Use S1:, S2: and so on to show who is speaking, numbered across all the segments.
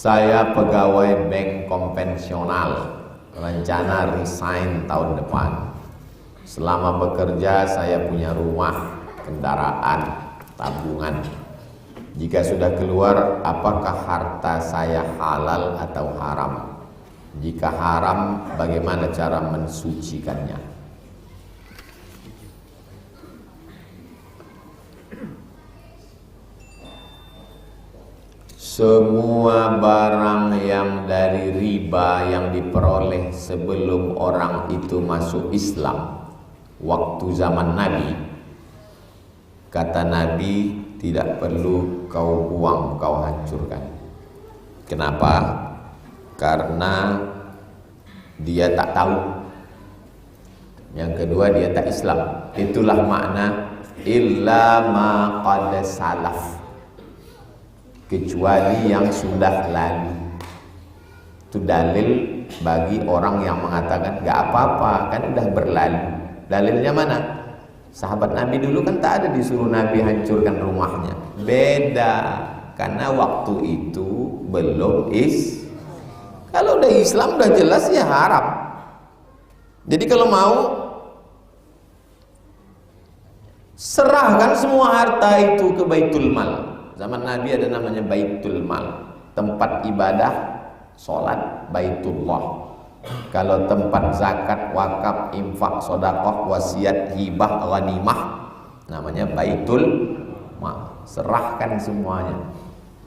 S1: Saya pegawai bank konvensional, rencana resign tahun depan. Selama bekerja saya punya rumah, kendaraan, tabungan. Jika sudah keluar, apakah harta saya halal atau haram? Jika haram, bagaimana cara mensucikannya? Semua barang yang dari riba yang diperoleh sebelum orang itu masuk Islam, waktu zaman Nabi, kata Nabi, tidak perlu kau buang, kau hancurkan. Kenapa? Karena dia tak tahu. Yang kedua, dia tak Islam. Itulah makna illa ma qad salaf, kecuali yang sudah lalu. Itu dalil bagi orang yang mengatakan gak apa-apa, kan udah berlalu. Dalilnya mana? Sahabat Nabi dulu kan tak ada disuruh Nabi hancurkan rumahnya. Beda, karena waktu itu belum kalau udah Islam udah jelas ya haram. Jadi kalau mau, serahkan semua harta itu ke Baitul Mal. Zaman Nabi ada namanya Baitul Mal, tempat ibadah, sholat, Baitullah. Kalau tempat zakat, wakaf, infak, sedekah, wasiat, hibah, ghanimah, namanya Baitul Mal. Serahkan semuanya.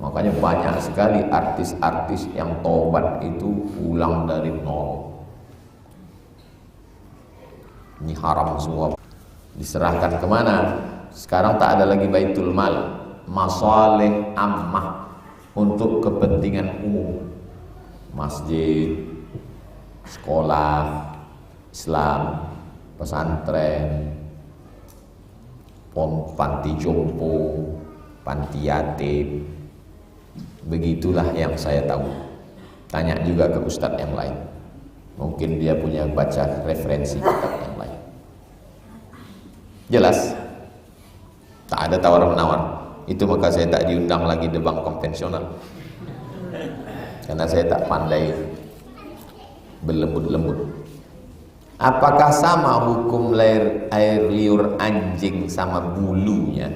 S1: Makanya banyak sekali artis-artis yang tobat itu pulang dari nol. Ini haram semua. Diserahkan kemana? Sekarang tak ada lagi Baitul Mal. Masalih ammah, untuk kepentingan umum, masjid, sekolah Islam, pesantren, panti jompo, panti yatim. Begitulah yang saya tahu. Tanya juga ke ustadz yang lain, mungkin dia punya baca referensi kitab yang lain. Jelas, tak ada tawar-menawar. Itu maka saya tak diundang lagi di bank konvensional, karena saya tak pandai berlembut-lembut. Apakah sama hukum air liur anjing sama bulunya?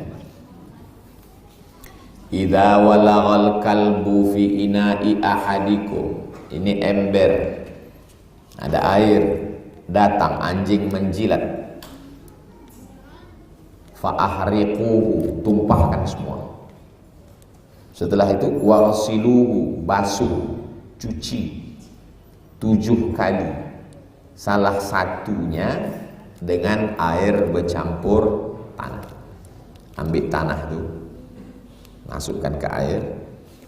S1: Idza walaghal kalbu fi ina'i ahadikum. Ini ember, ada air, datang anjing menjilat, fa'ahriquhu, tumpahkan semua. Setelah itu waghsiluhu, basuh, cuci 7 kali. Salah satunya dengan air bercampur tanah. Ambil tanah itu, masukkan ke air,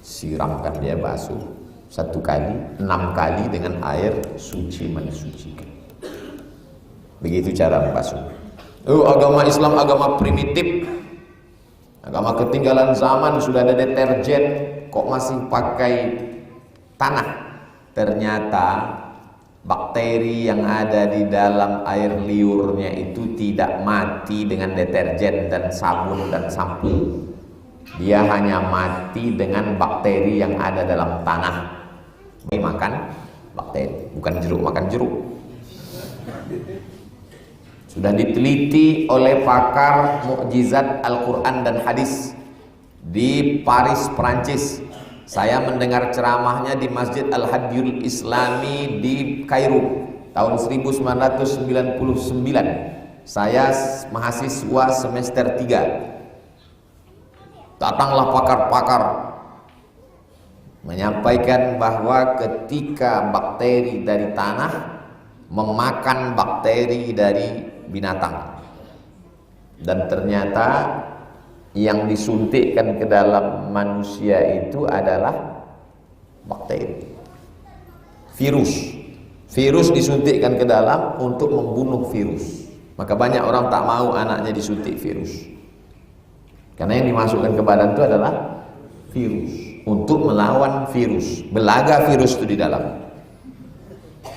S1: siramkan dia basuh 1 kali, 6 kali dengan air suci mensucikan. Begitu cara membasuh. Agama Islam agama primitif, agama ketinggalan zaman, sudah ada deterjen kok masih pakai tanah. Ternyata bakteri yang ada di dalam air liurnya itu tidak mati dengan deterjen dan sabun dan sampo. Dia hanya mati dengan bakteri yang ada dalam tanah. Makan bakteri, bukan jeruk makan jeruk. Sudah diteliti oleh pakar mukjizat Al-Quran dan hadis di Paris, Perancis. Saya mendengar ceramahnya di Masjid Al-Hadiyul Islami di Kairo tahun 1999. Saya mahasiswa semester 3. Datanglah pakar-pakar menyampaikan bahwa ketika bakteri dari tanah memakan bakteri dari binatang, dan ternyata yang disuntikkan ke dalam manusia itu adalah bakteri, virus disuntikkan ke dalam untuk membunuh virus. Maka banyak orang tak mau anaknya disuntik virus, karena yang dimasukkan ke badan itu adalah virus, untuk melawan virus. Belaga virus itu di dalam.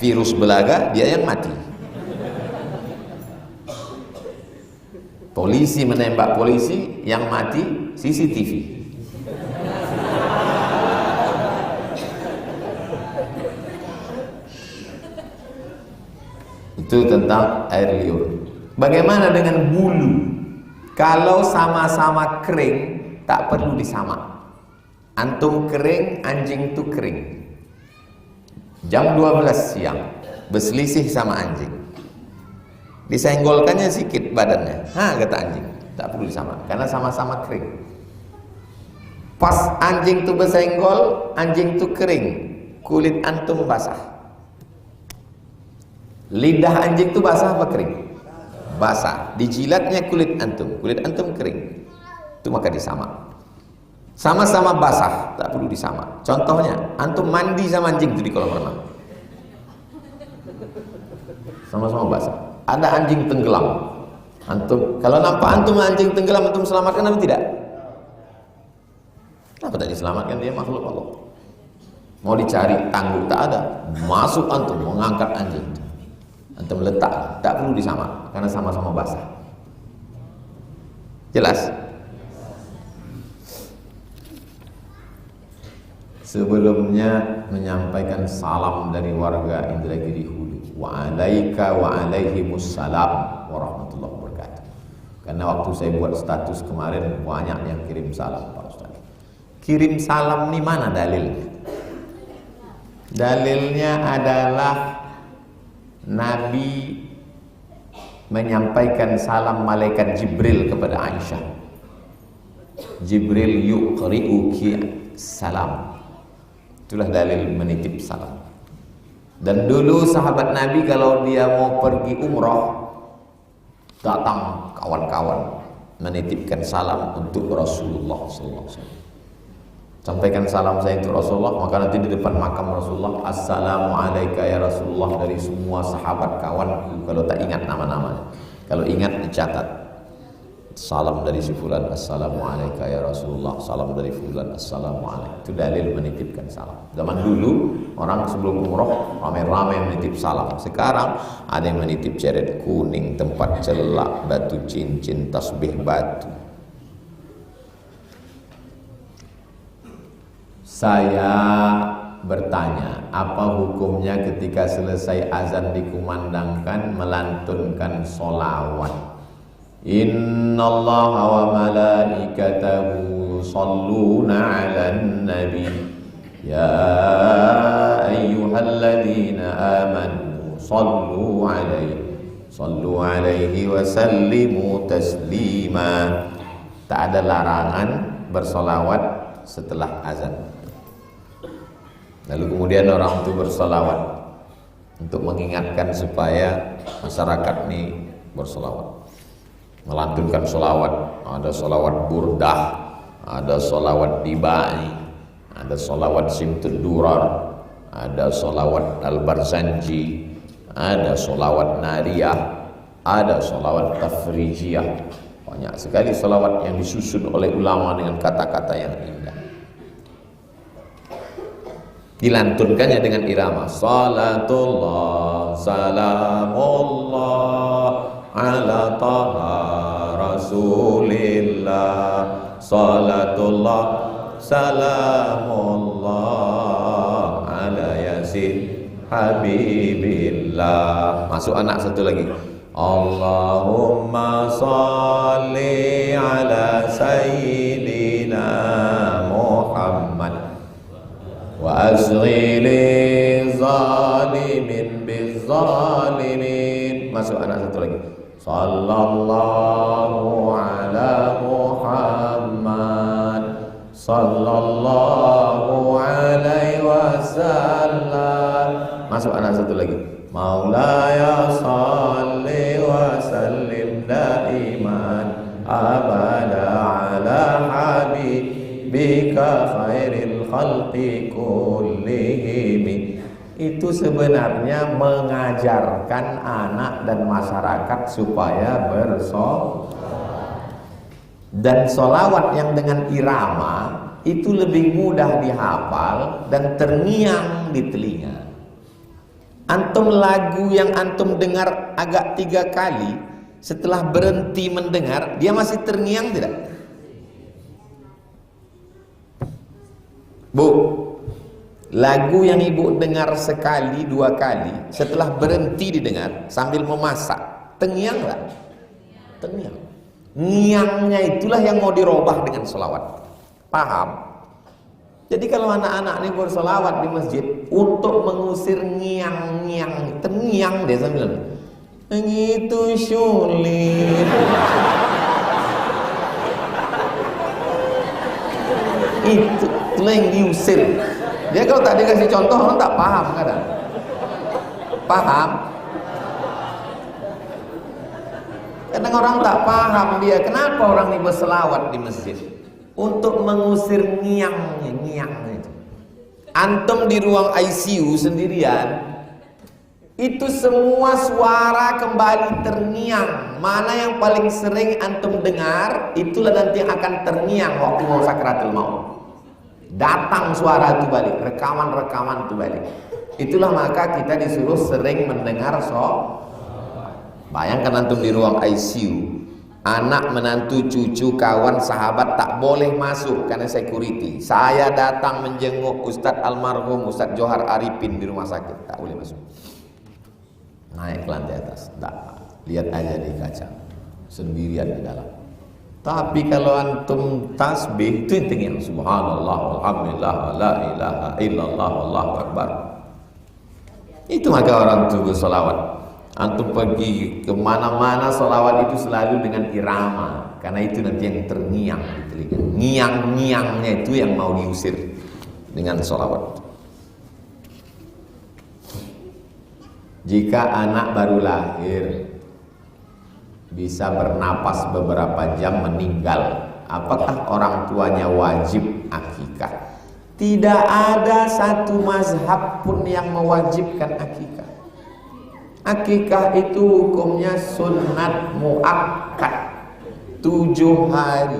S1: Virus belaga, dia yang mati. Polisi menembak polisi, yang mati CCTV. Itu tentang air liur. Bagaimana dengan bulu? Kalau sama-sama kering, tak perlu disamak. Antum kering, anjing itu kering. Jam 12 siang, berselisih sama anjing. Disenggolkannya sedikit badannya. Kata anjing, tak perlu disamak karena sama-sama kering. Pas anjing itu bersenggol, anjing itu kering, kulit antum basah. Lidah anjing itu basah apa kering? Basah. Dijilatnya kulit antum kering. Itu maka disamak. Sama-sama basah, tak perlu disamak. Contohnya, antum mandi sama anjing itu di kolam renang. Sama-sama basah. Ada anjing tenggelam. Antum, kalau nampak antum anjing tenggelam, antum selamatkan atau tidak? Kenapa tak diselamatkan? Dia makhluk Allah. Mau dicari tangguh, tak ada. Masuk antum, mengangkat anjing. Antum letak, tak perlu disamak karena sama-sama basah. Jelas? Sebelumnya menyampaikan salam dari warga Indragiri Hulu. Wa alaika wa alaihimussalam warahmatullahi wabarakatuh. Karena waktu saya buat status kemarin banyak yang kirim salam, Pak Ustaz. Kirim salam ini mana dalilnya? Dalilnya adalah Nabi menyampaikan salam malaikat Jibril kepada Aisyah. Jibril yuqri'uki salam. Itulah dalil menitip salam. Dan dulu sahabat Nabi kalau dia mau pergi umrah, datang kawan-kawan menitipkan salam untuk Rasulullah SAW. Sampaikan salam saya untuk Rasulullah, maka nanti di depan makam Rasulullah, Assalamualaikum ya Rasulullah, dari semua sahabat kawanku. Kalau tak ingat nama-namanya, kalau ingat dicatat. Salam dari si fulan, Assalamualaikum ya Rasulullah. Salam dari fulan, Assalamualaikum. Itu dalil menitipkan salam. Zaman dulu orang sebelum umroh ramai-ramai menitip salam. Sekarang ada yang menitip ceret kuning, tempat celak, batu cincin, tasbih batu. Saya bertanya, apa hukumnya ketika selesai azan dikumandangkan melantunkan sholawat? Innallaha wa malaikatahu yusholluna 'alan nabi ya ayyuhalladzina amanu sallu 'alaihi wa sallimu taslima. Tak ada larangan bersolawat setelah azan. Lalu kemudian orang itu bersolawat untuk mengingatkan supaya masyarakat ini bersolawat, melantunkan solawat. Ada solawat burdah, ada solawat dibai, ada solawat simtud durar, ada solawat al-barzanji, ada solawat nariyah, ada solawat tafrijiyah. Banyak sekali solawat yang disusun oleh ulama dengan kata-kata yang indah. Dilantunkannya dengan irama salatullah salamullah ala taha rasulillah, salatullah salamullah ala yasin habibillah. Masuk anak satu lagi, Allahumma salli ala sayyidina Muhammad wa asghili zalimin bizzalimin. Masuk anak satu lagi, sallallahu ala Muhammad sallallahu alaihi wasallam. Masuk anak satu lagi, maulaya salli wa sallim daiman abada ala habibika khairil khalqi kullihim. Itu sebenarnya mengajarkan anak dan masyarakat supaya bersolawat. Dan solawat yang dengan irama itu lebih mudah dihafal dan terngiang di telinga. Antum lagu yang antum dengar agak 3 kali, setelah berhenti mendengar dia masih terngiang tidak? Bu, Lagu yang ibu dengar sekali, dua kali, setelah berhenti didengar sambil memasak, terngiang lah. Terngiang. Ngiangnya itulah yang mau dirubah dengan selawat. Paham? Jadi kalau anak-anak ini berselawat di masjid untuk mengusir ngiang-ngiang, terngiang dia sambil begitu sulit. Itulah yang diusir. Dia kalau tak dikasih contoh orang tak paham kadang. Paham? Kadang orang tak paham dia kenapa orang ini berselawat di masjid untuk mengusir ngiang itu. Antum di ruang ICU sendirian, itu semua suara kembali terngiang. Mana yang paling sering antum dengar, itulah nanti yang akan terngiang waktu mau sakaratul maut. Datang suara itu balik, rekaman-rekaman itu balik. Itulah maka kita disuruh sering mendengar Bayangkan antum di ruang ICU, anak, menantu, cucu, kawan, sahabat tak boleh masuk karena security. Saya datang menjenguk Ustadz almarhum Ustadz Johar Arifin di rumah sakit, tak boleh masuk. Naik ke lantai atas, tak, lihat aja di kaca, sendirian di dalam. Tapi kalau antum tasbih, itu yang subhanallah, alhamdulillah, la ilaha illallah, wallahu akbar. Itu maka orang itu bersolawat. Antum pergi kemana-mana, solawat itu selalu dengan irama, karena itu nanti yang terngiang di telinga. Ngiang-ngiangnya itu yang mau diusir dengan solawat. Jika anak baru lahir bisa bernapas beberapa jam meninggal, apakah orang tuanya wajib akikah? Tidak ada satu mazhab pun yang mewajibkan akikah. Akikah itu hukumnya sunat muakkad 7 hari.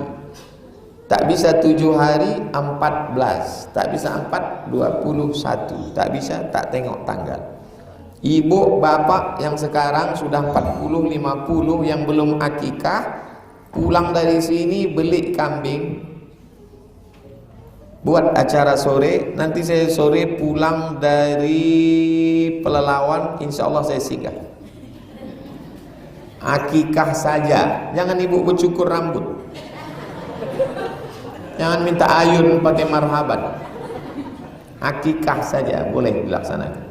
S1: Tak bisa 7 hari 14, tak bisa 4 21, tak bisa tak tengok tanggal. Ibu bapak yang sekarang sudah 40 50 yang belum akikah, pulang dari sini beli kambing, buat acara sore. Nanti saya sore pulang dari Pelalawan, insya Allah saya singgah. Akikah saja, jangan ibu bercukur rambut, jangan minta ayun pakai marhaban. Akikah saja boleh dilaksanakan,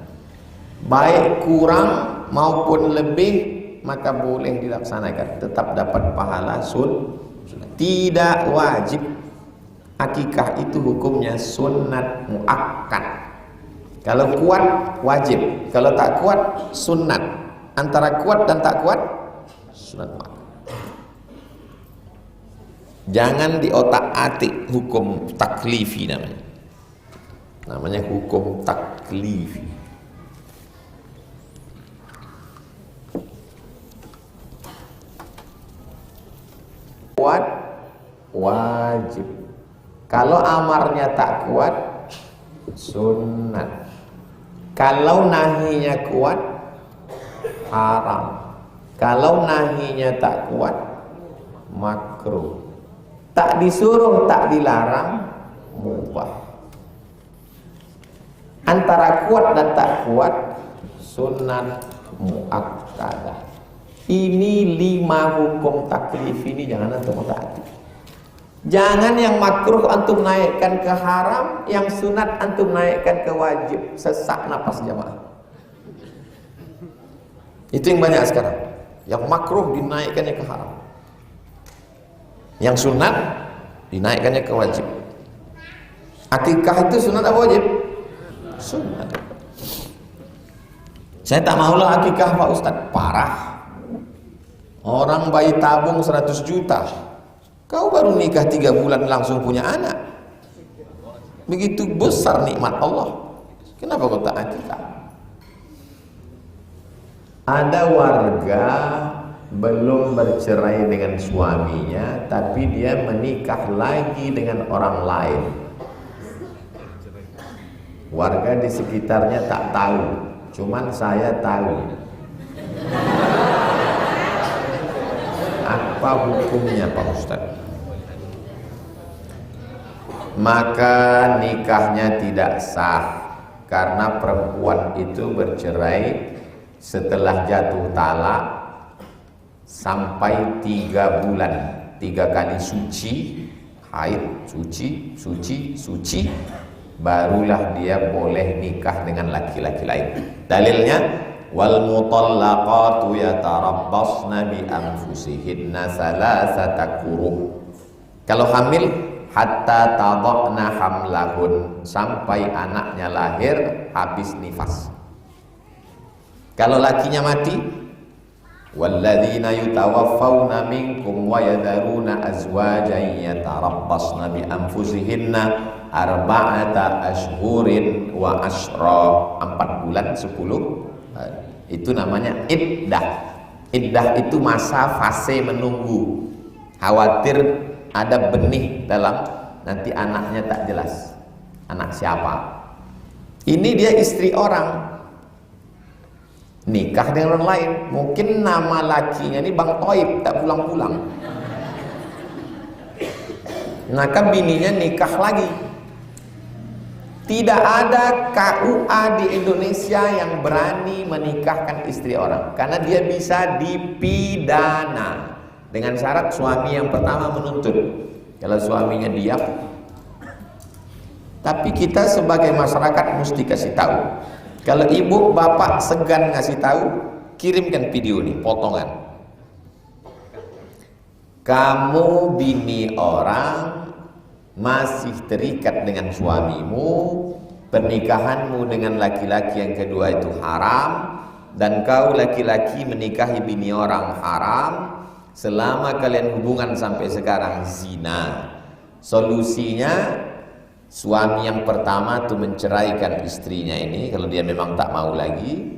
S1: baik kurang maupun lebih maka boleh dilaksanakan, tetap dapat pahala tidak wajib. Akikah itu hukumnya sunat muakkad. Kalau kuat wajib, kalau tak kuat sunat. Antara kuat dan tak kuat sunat muakkad. Jangan diotak-atik hukum taklifi namanya. Namanya hukum taklifi. Kuat wajib. Kalau amarnya tak kuat sunnah. Kalau nahinya kuat haram. Kalau nahinya tak kuat makruh. Tak disuruh, tak dilarang mubah. Antara kuat dan tak kuat sunnah muakkadah. Ini 5 hukum taklif ini jangan antum taati. Jangan yang makruh antum naikkan ke haram, yang sunat antum naikkan ke wajib. Sesak napas jamaah. Itu yang banyak sekarang. Yang makruh dinaikkannya ke haram, yang sunat dinaikkannya ke wajib. Akikah itu sunat apa wajib? Sunat. Saya tak maulah akikah Pak Ustadz, parah. Orang bayi tabung 100 juta, kau baru nikah 3 bulan langsung punya anak. Begitu besar nikmat Allah, kenapa kau tak akikah? Ada warga belum bercerai dengan suaminya, tapi dia menikah lagi dengan orang lain. Warga di sekitarnya tak tahu, cuman saya tahu. Apa hukumnya Pak Ustaz? Maka nikahnya tidak sah. karena perempuan itu bercerai setelah jatuh talak sampai 3 bulan, 3 kali suci, haid, suci, barulah dia boleh nikah dengan laki-laki lain. Dalilnya, wal mutallaqatu yatarabbasna bi anfusihinna salasata quru. Kalau hamil hatta tadakna hamlahun, sampai anaknya lahir habis nifas. Kalau lakinya mati, walladzina yutawaffawna minkum wa yadharuna azwajan yatarabbasna bi anfusihinna arba'ata ashhurin wa ashra, 4 bulan 10 hari. Itu namanya iddah. Iddah itu masa fase menunggu, khawatir ada benih dalam, nanti anaknya tak jelas anak siapa. Ini dia istri orang, nikah dengan orang lain, mungkin nama lakinya ini Bang Toib, tak pulang-pulang, maka bininya nikah lagi. Tidak ada KUA di Indonesia yang berani menikahkan istri orang, karena dia bisa dipidana. Dengan syarat suami yang pertama menuntut. Kalau suaminya diam. Tapi kita sebagai masyarakat mesti kasih tahu. Kalau ibu bapak segan ngasih tahu, kirimkan video nih, potongan. Kamu bini orang masih terikat dengan suamimu, pernikahanmu dengan laki-laki yang kedua itu haram, dan kau laki-laki menikahi bini orang haram. Selama kalian hubungan sampai sekarang zina. Solusinya, suami yang pertama itu menceraikan istrinya ini kalau dia memang tak mau lagi.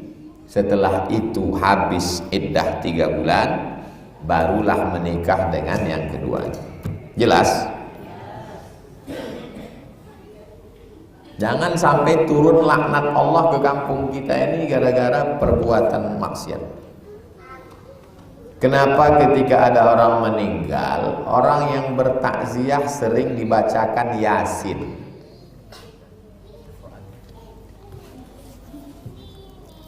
S1: Setelah itu habis iddah 3 bulan, barulah menikah dengan yang kedua. Jelas? Jangan sampai turun laknat Allah ke kampung kita ini gara-gara perbuatan maksiat. Kenapa ketika ada orang meninggal, orang yang bertakziah sering dibacakan Yasin?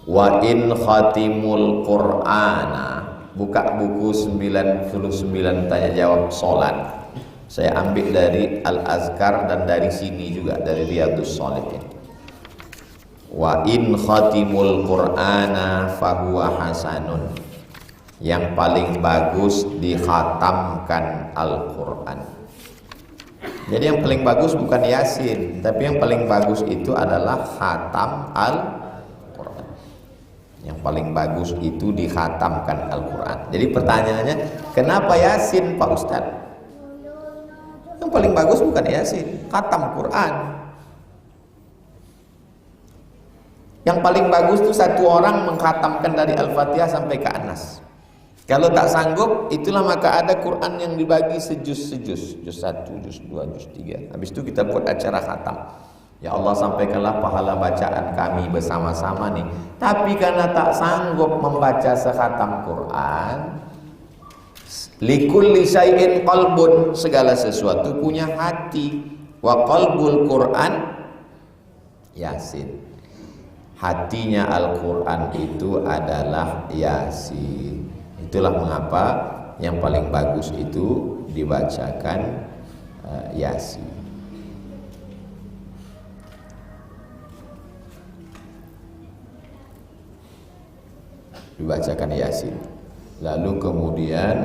S1: Wa in khatimul Qur'ana, buka buku 99 tanya jawab salat. Saya ambil dari Al-Azkar dan dari sini juga, dari Riyadhus Shalihin. Wa in khatimul Qur'ana fahuwa hasanun. Yang paling bagus dikhatamkan Al-Quran. Jadi yang paling bagus bukan Yasin, tapi yang paling bagus itu adalah khatam Al-Quran. Yang paling bagus itu dikhatamkan Al-Quran. Jadi pertanyaannya, kenapa Yasin Pak Ustadz? Yang paling bagus bukan Yasin, khatam Quran. Yang paling bagus itu satu orang mengkhatamkan dari Al-Fatihah sampai ke An-Nas. Kalau tak sanggup, itulah maka ada Quran yang dibagi sejuz-sejuz, juz 1, juz 2, juz 3. Habis itu kita buat acara khatam. Ya Allah, sampaikanlah pahala bacaan kami bersama-sama nih. Tapi karena tak sanggup membaca sekhatam Quran, likulli syai'in qalbun, segala sesuatu punya hati. Wa qalbul Quran Yasin. Hatinya Al-Quran itu adalah Yasin. Itulah mengapa yang paling bagus itu dibacakan Yasin. Dibacakan Yasin. Lalu kemudian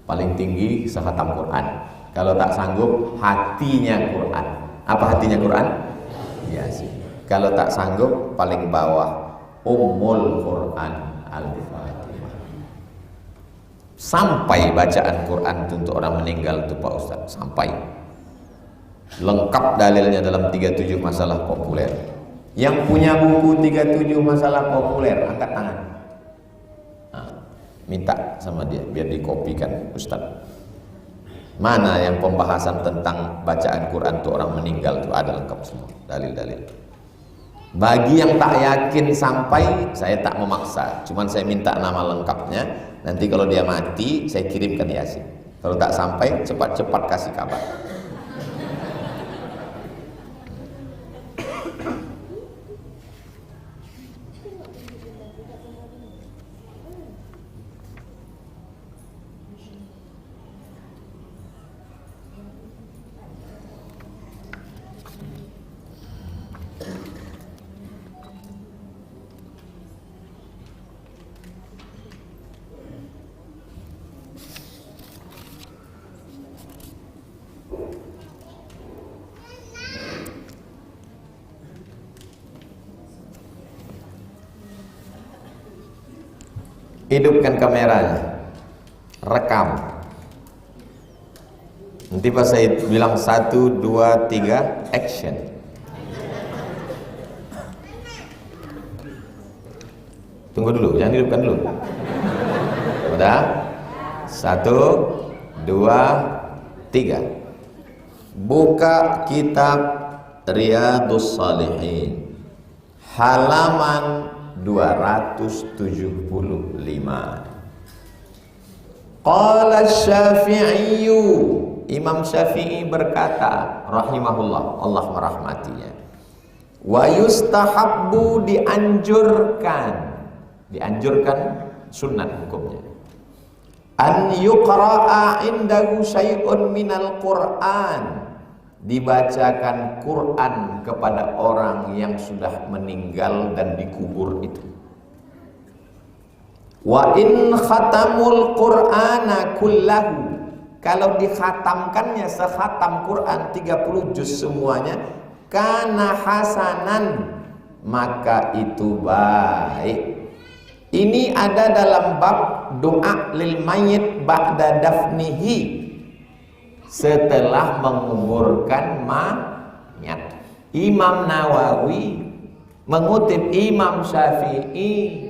S1: paling tinggi sekhatam Quran. Kalau tak sanggup, hatinya Quran. Apa hatinya Quran? Yasin. Kalau tak sanggup, paling bawah Ummul Quran Al-Fatihah. Sampai bacaan Quran untuk orang meninggal itu Pak Ustaz, sampai lengkap dalilnya dalam 37 masalah populer. Yang punya buku 37 masalah populer angkat tangan. Nah, minta sama dia biar dikopikan Ustaz. Mana yang pembahasan tentang bacaan Quran untuk orang meninggal itu ada lengkap semua dalil-dalil. Bagi yang tak yakin sampai, saya tak memaksa, cuman saya minta nama lengkapnya. Nanti kalau dia mati, saya kirimkan Yasin. Kalau tak sampai, cepat-cepat kasih kabar. Hidupkan kameranya, rekam. Nanti pas saya bilang 1, 2, 3, action. Tunggu dulu, jangan hidupkan dulu. Udah? 1, 2, 3. Buka kitab Riyadhus Shalihin halaman 275. Qala Syafi'i, Imam Syafi'i berkata rahimahullah, Allah merahmatinya, wa yustahabbu, dianjurkan sunat hukumnya, an yuqra'a indahu syai'un minal Qur'an, dibacakan Quran kepada orang yang sudah meninggal dan dikubur itu. Wa in khatamul Qur'ana kullahu, kalau dikhatamkannya sekhatam Quran 30 juz semuanya, kana hasanan, maka itu baik. Ini ada dalam bab doa lil mayyit ba'da dafnihi, setelah menguburkan mayat. Imam Nawawi mengutip Imam Syafi'i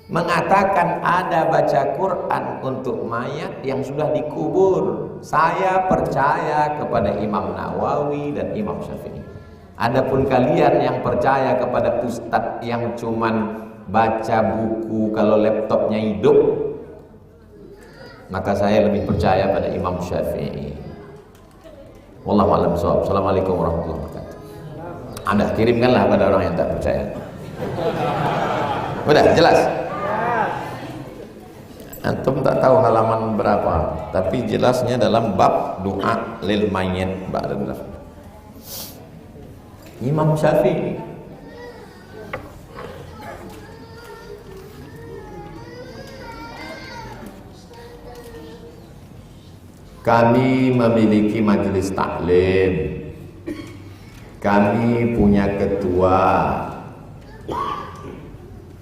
S1: mengatakan ada baca Quran untuk mayat yang sudah dikubur. Saya percaya kepada Imam Nawawi dan Imam Syafi'i. Adapun kalian yang percaya kepada ustadz yang cuman baca buku kalau laptopnya hidup, maka saya lebih percaya pada Imam Syafi'i. Wallahu a'lam bishawab. Assalamualaikum warahmatullahi wabarakatuh. Anda kirimkanlah pada orang yang tak percaya. Udah jelas? Antum tak tahu halaman berapa, tapi jelasnya dalam bab doa lil mayyit ba'da dafn. Imam Syafi'i. Kami memiliki majelis taklim, kami punya ketua,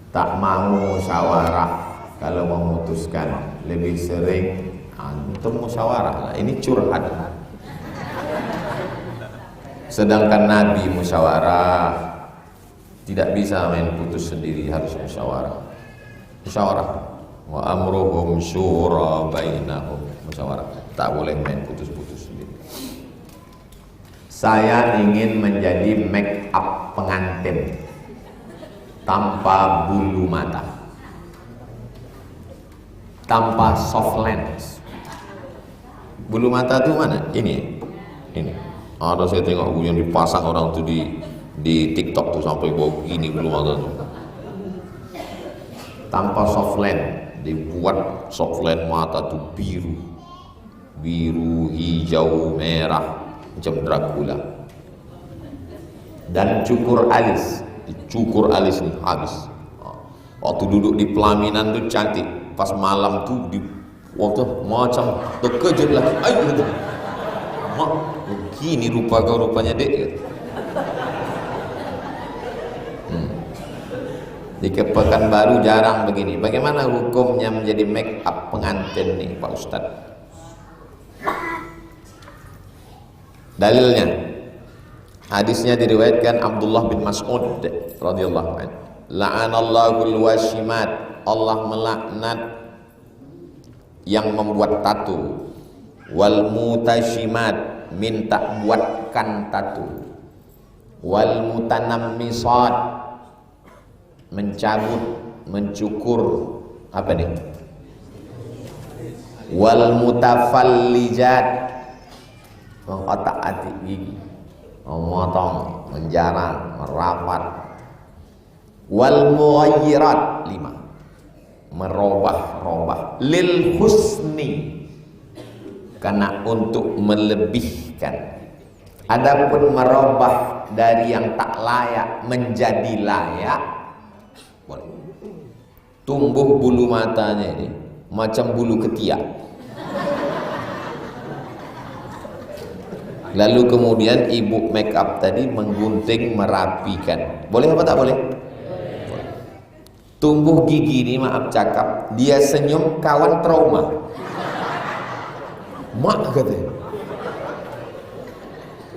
S1: tak mau musyawarah kalau memutuskan, lebih sering antum musyawarah lah. Ini curhat. Sedangkan Nabi musyawarah, tidak bisa main putus sendiri, harus musyawarah. Musyawarah. Wa amruhum syura bainahum, musyawarah. Tak boleh main putus-putus sendiri. Saya ingin menjadi make up pengantin tanpa bulu mata, tanpa soft lens. Bulu mata itu mana? Ini. Ada saya tengok yang dipasang orang tuh di TikTok tuh sampai bawa gini bulu mata tuh. Tanpa soft lens, dibuat soft lens mata tuh biru, hijau, merah, macam Dracula. Dan cukur alis nih habis. Waktu duduk di pelaminan tuh cantik, pas malam tuh waktu macam terkejut lah. Ayo gitu. Mak, begini rupa kau rupanya dek. Gitu. Di Pekanbaru jarang begini. Bagaimana hukumnya menjadi make up pengantin nih Pak Ustadz? Dalilnya, hadisnya diriwayatkan Abdullah bin Mas'ud radhiyallahu anhu. La'anallahul washimat, Allah melaknat yang membuat tato. Wal mutashimat, minta buatkan tato. Wal mutanammisat, mencabut, mencukur apa nih? Wal mutafallijat, mengotak-atik gigi, memotong, menjarang, merapat. Wal mughayyirat, 5, merubah-rubah. Lil husni, karena untuk melebihkan. Adapun merubah dari yang tak layak menjadi layak, boleh. Tumbuh bulu matanya ini macam bulu ketiak. Lalu kemudian ibu make up tadi menggunting, merapikan. Boleh apa tak boleh? Boleh. tumbuh gigi ini, maaf cakap, dia senyum kawan trauma. Mak katanya.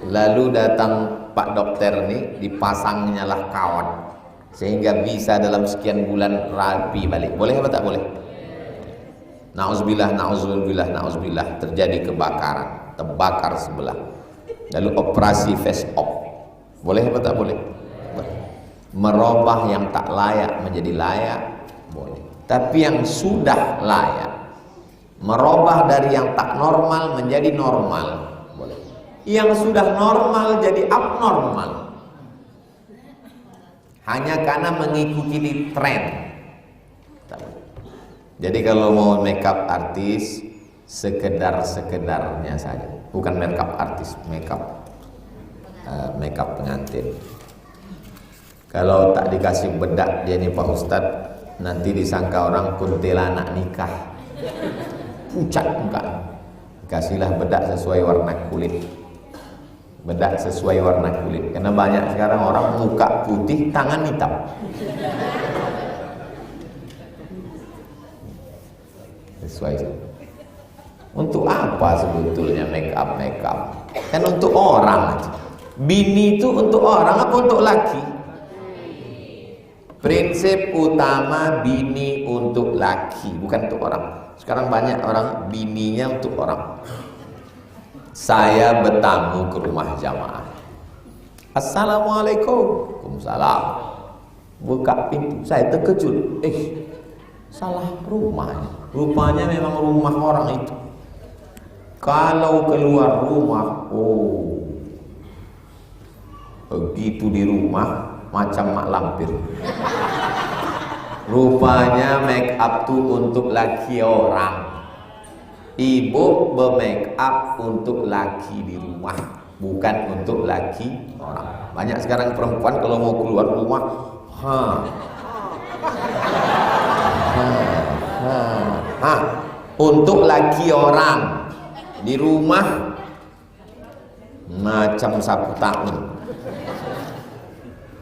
S1: Lalu datang Pak dokter nih, dipasangnya lah kawan, sehingga bisa dalam sekian bulan rapi balik. Boleh apa tak boleh? Nauzubillah, nauzubillah, nauzubillah, terjadi kebakaran, terbakar sebelah. Lalu operasi face off. Boleh apa tak boleh? Merubah yang tak layak menjadi layak, boleh. Tapi yang sudah layak, merubah dari yang tak normal menjadi normal, boleh. Yang sudah normal jadi abnormal, hanya karena mengikuti tren. Jadi kalau mau makeup artis, sekedar-sekedarnya saja, bukan makeup artis, makeup pengantin. Kalau tak dikasih bedak dia nih Pak Ustadz, nanti disangka orang kuntilanak nikah, pucat muka. Kasihlah bedak sesuai warna kulit, bedak sesuai warna kulit. Karena banyak sekarang orang muka putih, tangan hitam. Sesuai. Untuk apa sebetulnya makeup? Kan untuk orang aja. Bini itu untuk orang apa untuk laki? Prinsip utama bini untuk laki, bukan untuk orang. Sekarang banyak orang bininya untuk orang. Saya bertamu ke rumah jamaah. Assalamualaikum. Waalaikumsalam. Buka pintu, saya terkejut. Salah rumahnya. Rupanya memang rumah orang itu. Kalau keluar rumah, begitu di rumah macam mak lampir. Rupanya make up tuh untuk laki orang. Ibu bermake up untuk laki di rumah, bukan untuk laki orang. Banyak sekarang perempuan kalau mau keluar rumah, untuk laki orang. Di rumah macam sapu tahun.